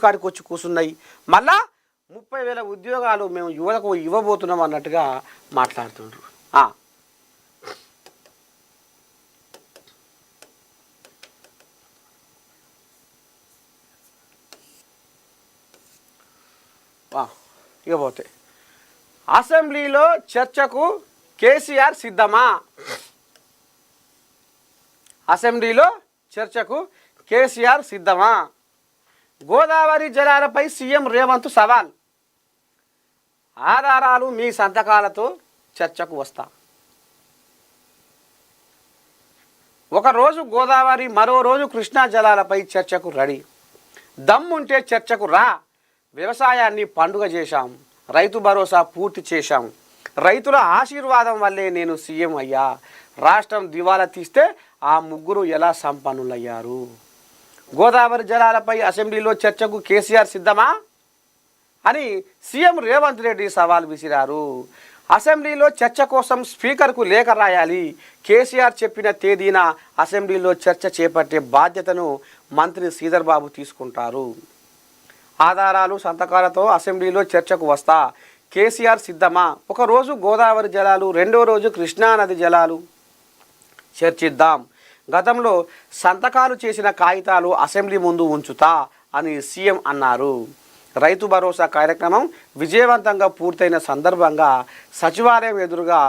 కాడికి వచ్చి కూర్చున్నాయి. మళ్ళా 30,000 ఉద్యోగాలు మేము యువతకు ఇవ్వబోతున్నాం అన్నట్టుగా మాట్లాడుతుండ్రు. ఇకపోతే అసెంబ్లీలో చర్చకు కేసీఆర్ సిద్ధమా? అసెంబ్లీలో చర్చకు కేసీఆర్ సిద్ధమా? గోదావరి జలాలపై సీఎం రేవంత్ సవాల్. ఆధారాలు మీ సంతకాలతో చర్చకు వస్తా. ఒకరోజు గోదావరి, మరో రోజు కృష్ణా జలాలపై చర్చకు రెడీ. దమ్ముంటే చర్చకు రా. వ్యవసాయాన్ని పండుగ చేశాం, రైతు భరోసా పూర్తి చేశాం, రైతుల ఆశీర్వాదం వల్లే నేను సీఎం అయ్యా. రాష్ట్రం దివాలా తీస్తే ఆ ముగ్గురు ఎలా సంపన్నులయ్యారు? గోదావరి జలాలపై అసెంబ్లీలో చర్చకు కేసీఆర్ సిద్ధమా అని సీఎం రేవంత్ రెడ్డి సవాల్ విసిరారు. అసెంబ్లీలో చర్చ కోసం స్పీకర్కు లేఖ రాయాలి. కేసీఆర్ చెప్పిన తేదీన అసెంబ్లీలో చర్చ చేపట్టే బాధ్యతను మంత్రి శ్రీధర్ బాబు తీసుకుంటారు. ఆధారాలు సంతకాలతో అసెంబ్లీలో చర్చకు వస్తా. కేసీఆర్ సిద్ధమా? ఒకరోజు గోదావరి జలాలు, రెండో రోజు కృష్ణానది జలాలు చర్చిద్దాం. గతంలో సంతకాలు చేసిన కాగితాలు అసెంబ్లీ ముందు ఉంచుతా అని సీఎం అన్నారు. రైతు భరోసా కార్యక్రమం విజయవంతంగా పూర్తయిన సందర్భంగా సచివాలయం ఎదురుగా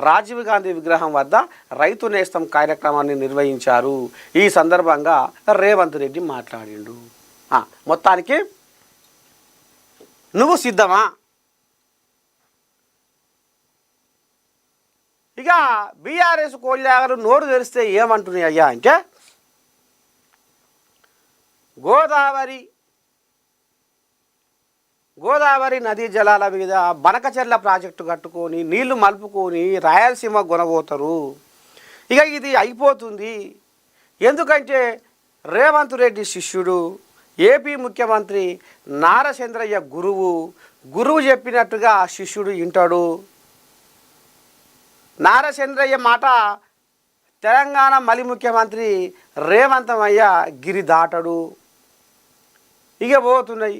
రాజీవ్ గాంధీ విగ్రహం వద్ద రైతు నేస్తం కార్యక్రమాన్ని నిర్వహించారు. ఈ సందర్భంగా రేవంత్ రెడ్డి మాట్లాడిండు. మొత్తానికి నువ్వు సిద్ధమా? ఇక బీఆర్ఎస్ కోళ్ళాగలు నోరు తెరిస్తే ఏమంటున్నాయి అయ్యా అంటే, గోదావరి నదీ జలాల మీద బనకచెర్ల ప్రాజెక్టు కట్టుకొని నీళ్లు మలుపుకొని రాయలసీమ కొనబోతారు. ఇక ఇది అయిపోతుంది. ఎందుకంటే రేవంత్ రెడ్డి శిష్యుడు, ఏపీ ముఖ్యమంత్రి నారా చంద్రయ్య గురువు చెప్పినట్టుగా శిష్యుడు వింటాడు. నారా చంద్రయ్య మాట తెలంగాణ మలి ముఖ్యమంత్రి రేవంతమయ్య గిరి దాటడు. ఇక పోతున్నాయి.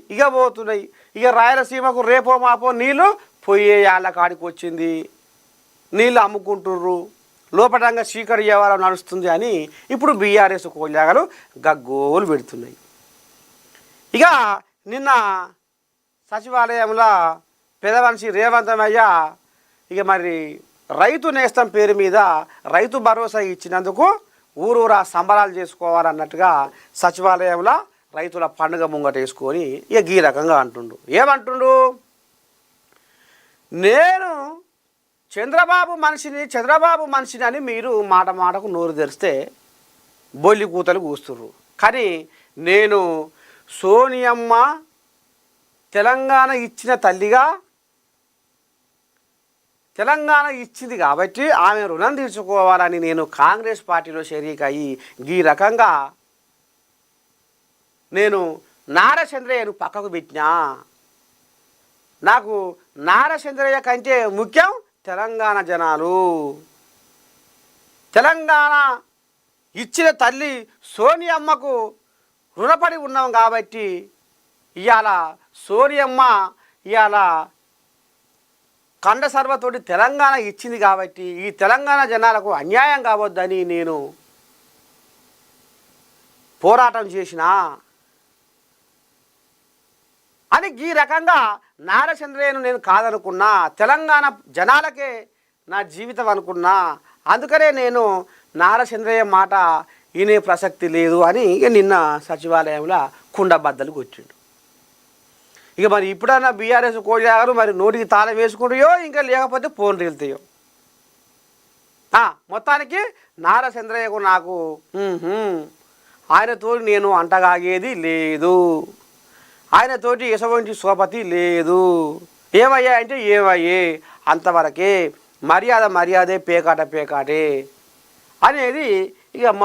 ఇక రాయలసీమకు రేపో మాపో నీళ్ళు పోయే యాళ్ళ కాడికి వచ్చింది. నీళ్ళు అమ్ముకుంటుర్రు, లోపటంగా చీకటి వ్యవహారం నడుస్తుంది అని ఇప్పుడు బీఆర్ఎస్ కోళ్ళాగలు గగ్గోలు పెడుతున్నాయి. ఇక నిన్న సచివాలయంలో పెదమనిషి రేవంతమయ్య ఇక మరి రైతు నేస్తం పేరు మీద రైతు భరోసా ఇచ్చినందుకు ఊరూరా సంబరాలు చేసుకోవాలన్నట్టుగా సచివాలయంలో రైతుల పండుగ ముంగట వేసుకొని ఇక ఈ రకంగా అంటుండు. ఏమంటుండు? నేను చంద్రబాబు మనిషిని అని మీరు మాటకు నోరు తెరిస్తే బొల్లి కూతలు కూస్తుర్రు. కానీ నేను సోనియమ్మ తెలంగాణ ఇచ్చిన తల్లిగా, తెలంగాణ ఇచ్చింది కాబట్టి ఆమె రుణం తీర్చుకోవాలని నేను కాంగ్రెస్ పార్టీలో షరీక్ అయ్యి ఈ రకంగా నేను నారా చంద్రయ్యను పక్కకు పెట్టినా. నాకు నారా చంద్రయ్య కంటే ముఖ్యం తెలంగాణ జనాలు. తెలంగాణ ఇచ్చిన తల్లి సోనియమ్మకు రుణపడి ఉన్నాం కాబట్టి ఇవాళ సోనియమ్మ ఇవాళ కండ సర్వతోటి తెలంగాణ ఇచ్చింది కాబట్టి ఈ తెలంగాణ జనాలకు అన్యాయం కావద్దని నేను పోరాటం చేసిన అని ఈ రకంగా నారా చంద్రయ్యను నేను కాదనుకున్నా. తెలంగాణ జనాలకే నా జీవితం అనుకున్నా. అందుకనే నేను నారా చంద్రయ్య మాట వినే ప్రసక్తి లేదు అని నిన్న సచివాలయంలో కుండబద్దలు వచ్చిండు. ఇక మరి ఇప్పుడన్నా బీఆర్ఎస్ కోళ్ళాగలు మరి నోటికి తాళం వేసుకుంటాయో ఇంకా లేకపోతే ఫోన్ వెళ్తాయో. మొత్తానికి నారా చంద్రయ్యకు నాకు ఆయనతో నేను అంటగాగేది లేదు, ఆయనతోటి ఎటువంటి సోపతి లేదు. ఏమయ్యా అంటే ఏమయ్యే అంతవరకే, మర్యాదే పేకాటే అనేది ఇక మొత్తం